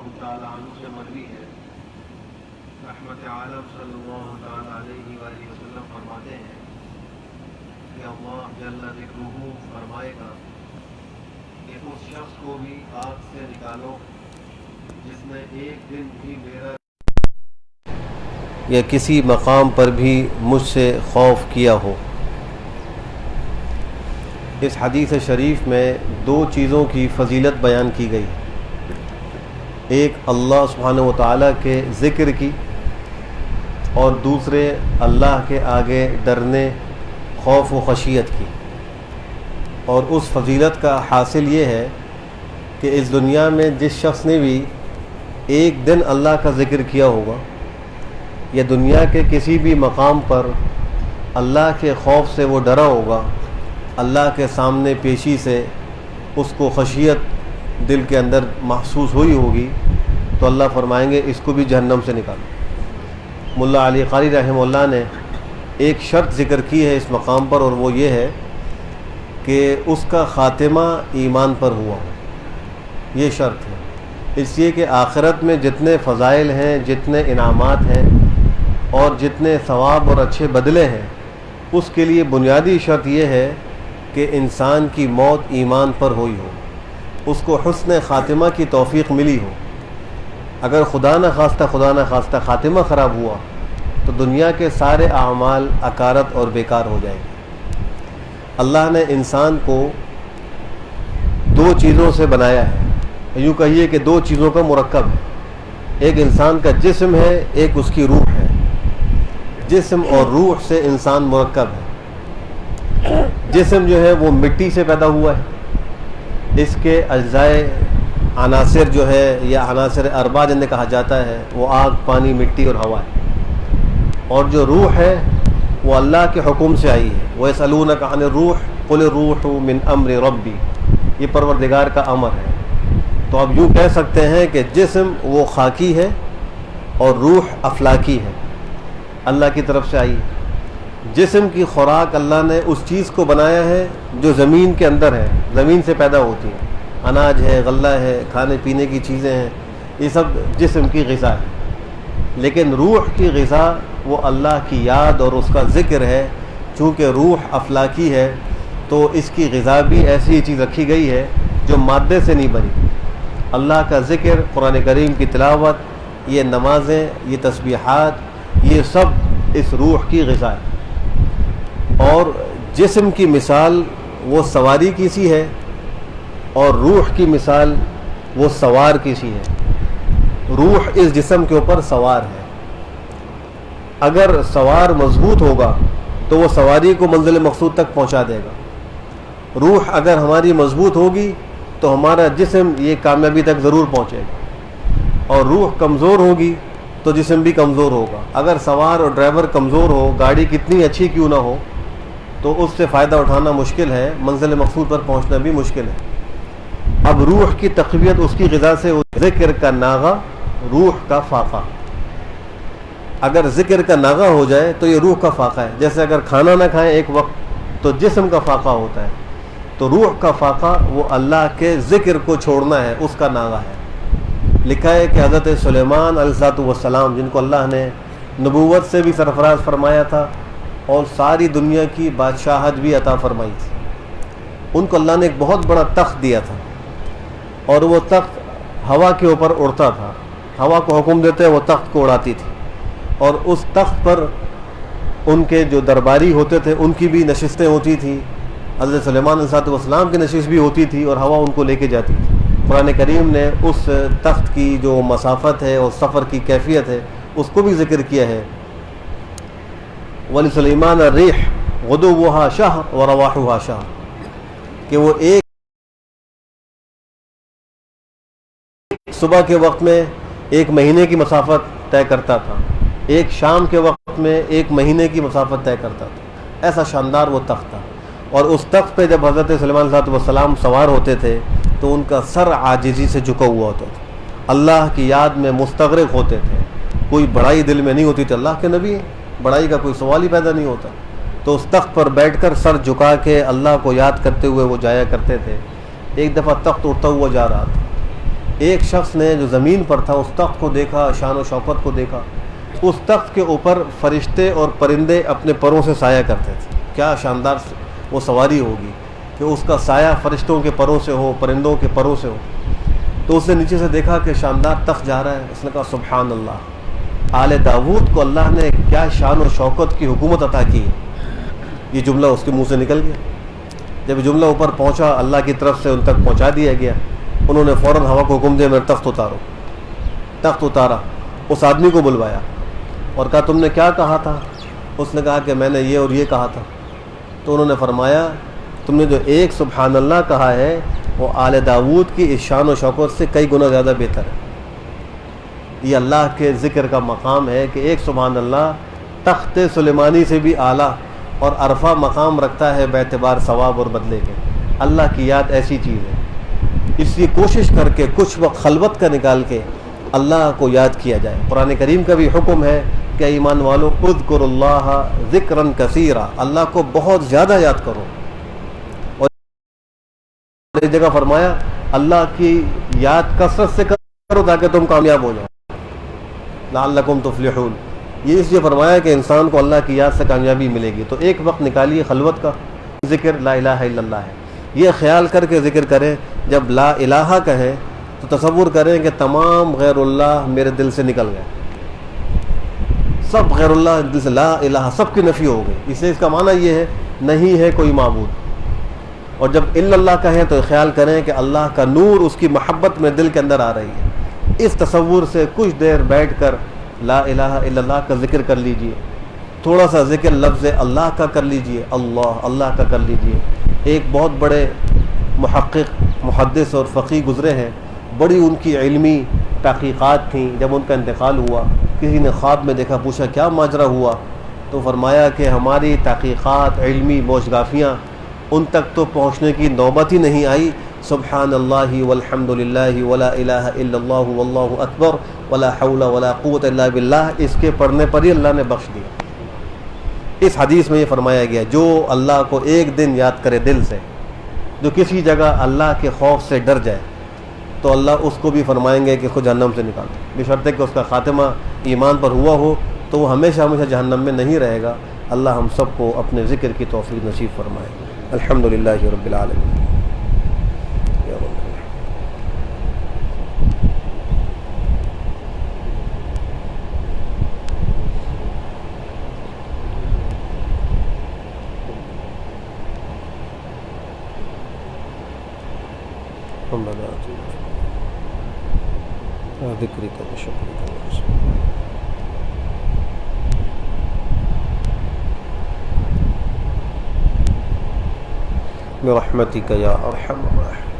اللہ تعالیٰ عنہ سے مروی ہے، رحمت عالم صلی اللہ تعالیٰ علیہ وآلہ وسلم فرماتے ہیں کہ اللہ جل ذکرہ فرمائے گا کہ اس شخص کو بھی آگ سے نکالو جس نے ایک دن بھی میرا یا کسی مقام پر بھی مجھ سے خوف کیا ہو۔ اس حدیث شریف میں دو چیزوں کی فضیلت بیان کی گئی، ایک اللہ سبحانہ و تعالیٰ کے ذکر کی اور دوسرے اللہ کے آگے ڈرنے، خوف و خشیت کی۔ اور اس فضیلت کا حاصل یہ ہے کہ اس دنیا میں جس شخص نے بھی ایک دن اللہ کا ذکر کیا ہوگا یا دنیا کے کسی بھی مقام پر اللہ کے خوف سے وہ ڈرا ہوگا، اللہ کے سامنے پیشی سے اس کو خشیت دل کے اندر محسوس ہوئی ہوگی، تو اللہ فرمائیں گے اس کو بھی جہنم سے نکالو۔ ملا علی قاری رحمہ اللہ نے ایک شرط ذکر کی ہے اس مقام پر، اور وہ یہ ہے کہ اس کا خاتمہ ایمان پر ہوا ہو، یہ شرط ہے۔ اس لیے کہ آخرت میں جتنے فضائل ہیں، جتنے انعامات ہیں اور جتنے ثواب اور اچھے بدلے ہیں، اس کے لیے بنیادی شرط یہ ہے کہ انسان کی موت ایمان پر ہوئی ہو، اس کو حسن خاتمہ کی توفیق ملی ہو۔ اگر خدا نہ خواستہ خاتمہ خراب ہوا تو دنیا کے سارے اعمال اکارت اور بیکار ہو جائیں گے۔ اللہ نے انسان کو دو چیزوں سے بنایا ہے، یوں کہیے کہ دو چیزوں کا مرکب ہے، ایک انسان کا جسم ہے، ایک اس کی روح ہے۔ جسم اور روح سے انسان مرکب ہے۔ جسم جو ہے وہ مٹی سے پیدا ہوا ہے، اس کے اجزائے عناصر جو ہے یا عناصر اربعہ جنہیں کہا جاتا ہے وہ آگ، پانی، مٹی اور ہوا ہے۔ اور جو روح ہے وہ اللہ کے حکم سے آئی ہے۔ وَيَسْأَلُونَكَ عَنِ الرُّوحِ قُلِ الرُّوحُ مِنْ أَمْرِ رَبِّي، یہ پروردگار کا امر ہے۔ تو اب یوں کہہ سکتے ہیں کہ جسم وہ خاکی ہے اور روح افلاکی ہے، اللہ کی طرف سے آئی۔ جسم کی خوراک اللہ نے اس چیز کو بنایا ہے جو زمین کے اندر ہے، زمین سے پیدا ہوتی ہے، اناج ہے، غلہ ہے، کھانے پینے کی چیزیں ہیں، یہ سب جسم کی غذا ہے۔ لیکن روح کی غذا وہ اللہ کی یاد اور اس کا ذکر ہے۔ چونکہ روح افلاکی ہے تو اس کی غذا بھی ایسی چیز رکھی گئی ہے جو مادے سے نہیں بنی۔ اللہ کا ذکر، قرآن کریم کی تلاوت، یہ نمازیں، یہ تسبیحات، یہ سب اس روح کی غذا ہے۔ اور جسم کی مثال وہ سواری کی سی ہے اور روح کی مثال وہ سوار کی سی ہے۔ روح اس جسم کے اوپر سوار ہے۔ اگر سوار مضبوط ہوگا تو وہ سواری کو منزل مقصود تک پہنچا دے گا۔ روح اگر ہماری مضبوط ہوگی تو ہمارا جسم یہ کامیابی تک ضرور پہنچے گا، اور روح کمزور ہوگی تو جسم بھی کمزور ہوگا۔ اگر سوار اور ڈرائیور کمزور ہو، گاڑی کتنی اچھی کیوں نہ ہو، تو اس سے فائدہ اٹھانا مشکل ہے، منزل مقصود پر پہنچنا بھی مشکل ہے۔ اب روح کی تقویت اس کی غذا سے، ذکر کا ناغہ، روح کا فاقہ۔ اگر ذکر کا ناغہ ہو جائے تو یہ روح کا فاقہ ہے۔ جیسے اگر کھانا نہ کھائیں ایک وقت تو جسم کا فاقہ ہوتا ہے، تو روح کا فاقہ وہ اللہ کے ذکر کو چھوڑنا ہے، اس کا ناغہ ہے۔ لکھا ہے کہ حضرت سلیمان علیہ السلام، جن کو اللہ نے نبوت سے بھی سرفراز فرمایا تھا اور ساری دنیا کی بادشاہت بھی عطا فرمائی تھی، ان کو اللہ نے ایک بہت بڑا تخت دیا تھا، اور وہ تخت ہوا کے اوپر اڑتا تھا۔ ہوا کو حکم دیتے وہ تخت کو اڑاتی تھی، اور اس تخت پر ان کے جو درباری ہوتے تھے ان کی بھی نشستیں ہوتی تھیں۔ حضرت سلیمان علیہ السلام کی نشست بھی ہوتی تھی اور ہوا ان کو لے کے جاتی تھی۔ قرآن کریم نے اس تخت کی جو مسافت ہے اور سفر کی کیفیت ہے اس کو بھی ذکر کیا ہے۔ وَلِسُلَيْمَانَ الرِّيحُ غُدُوُّهَا شَهْرٌ وَرَوَاحُهَا شَهْرٌ، کہ وہ ایک صبح کے وقت میں ایک مہینے کی مسافت طے کرتا تھا، ایک شام کے وقت میں ایک مہینے کی مسافت طے کرتا تھا۔ ایسا شاندار وہ تخت تھا، اور اس تخت پہ جب حضرت سلیمان علیہ السلام سوار ہوتے تھے تو ان کا سر عاجزی سے جھکا ہوا ہوتا تھا، اللہ کی یاد میں مستغرق ہوتے تھے، کوئی بڑائی دل میں نہیں ہوتی تھی۔ اللہ کے نبی ہیں، بڑائی کا کوئی سوال ہی پیدا نہیں ہوتا۔ تو اس تخت پر بیٹھ کر سر جھکا کے اللہ کو یاد کرتے ہوئے وہ جایا کرتے تھے۔ ایک دفعہ تخت اٹھتا ہوا جا رہا تھا، ایک شخص نے جو زمین پر تھا اس تخت کو دیکھا، شان و شوکت کو دیکھا. اس تخت کے اوپر فرشتے اور پرندے اپنے پروں سے سایہ کرتے تھے. کیا شاندار وہ سواری ہوگی کہ اس کا سایہ فرشتوں کے پروں سے ہو، پرندوں کے پروں سے ہو. تو اس نے نیچے سے دیکھا کہ شاندار تخت جا رہا ہے. اس نے کہا سبحان اللہ، آل داود کو اللہ نے کیا شان و شوکت کی حکومت عطا کی. یہ جملہ اس کے منہ سے نکل گیا. جب یہ جملہ اوپر پہنچا اللہ کی طرف سے ان تک پہنچا دیا گیا. انہوں نے فوراً ہوا کو حکم دیا میرا تخت اتارو. تخت اتارا، اس آدمی کو بلوایا اور کہا تم نے کیا کہا تھا؟ اس نے کہا کہ میں نے یہ اور یہ کہا تھا. تو انہوں نے فرمایا تم نے جو ایک سبحان اللہ کہا ہے وہ آل داود کی اس شان و شوکت سے کئی گنا زیادہ بہتر ہے. یہ اللہ کے ذکر کا مقام ہے کہ ایک سبحان اللہ تخت سلیمانی سے بھی اعلیٰ اور عرفہ مقام رکھتا ہے باعتبار ثواب اور بدلے کے. اللہ کی یاد ایسی چیز ہے، اس لیے کوشش کر کے کچھ وقت خلوت کا نکال کے اللہ کو یاد کیا جائے. قرآن کریم کا بھی حکم ہے کہ ایمان والو اذکروا اللہ ذکرا کثیرا، اللہ کو بہت زیادہ یاد کرو. اور ایک جگہ فرمایا اللہ کی یاد کثرت سے کرو تاکہ تم کامیاب ہو جاؤ. لعلکم تفلحون، یہ اس لیے فرمایا کہ انسان کو اللہ کی یاد سے کامیابی ملے گی. تو ایک وقت نکالیے خلوت کا، ذکر لا الہ الا اللہ ہے. یہ خیال کر کے ذکر کریں جب لا الہ کہیں تو تصور کریں کہ تمام غیر اللہ میرے دل سے نکل گئے. سب غیر اللہ دل سے، لا الہ سب کی نفی ہو گئی. اس لیے اس کا معنی یہ ہے نہیں ہے کوئی معبود. اور جب الا اللہ کہیں تو خیال کریں کہ اللہ کا نور، اس کی محبت میں دل کے اندر آ رہی ہے. اس تصور سے کچھ دیر بیٹھ کر لا الہ الا اللہ کا ذکر کر لیجئے. تھوڑا سا ذکر لفظ اللہ کا کر لیجئے، اللہ کا کر لیجئے. ایک بہت بڑے محقق، محدث اور فقیہ گزرے ہیں، بڑی ان کی علمی تحقیقات تھیں. جب ان کا انتقال ہوا کسی نے خواب میں دیکھا، پوچھا کیا ماجرا ہوا؟ تو فرمایا کہ ہماری تحقیقات، علمی موشگافیاں ان تک تو پہنچنے کی نوبت ہی نہیں آئی. سبحان اللہ والحمد للہ ولا الہ الا اللہ واللہ اکبر ولا حول ولا قوت الا باللہ، اس کے پڑھنے پر ہی اللہ نے بخش دیا. اس حدیث میں یہ فرمایا گیا جو اللہ کو ایک دن یاد کرے دل سے، جو کسی جگہ اللہ کے خوف سے ڈر جائے، تو اللہ اس کو بھی فرمائیں گے کہ خود جہنم سے نکال دو، بشرطے کہ اس کا خاتمہ ایمان پر ہوا ہو تو وہ ہمیشہ ہمیشہ جہنم میں نہیں رہے گا. اللہ ہم سب کو اپنے ذکر کی توفیق نصیب فرمائے. الحمدللہ رب العالمین. ذکرک و شکرک برحمتک یا ارحم الراحمین.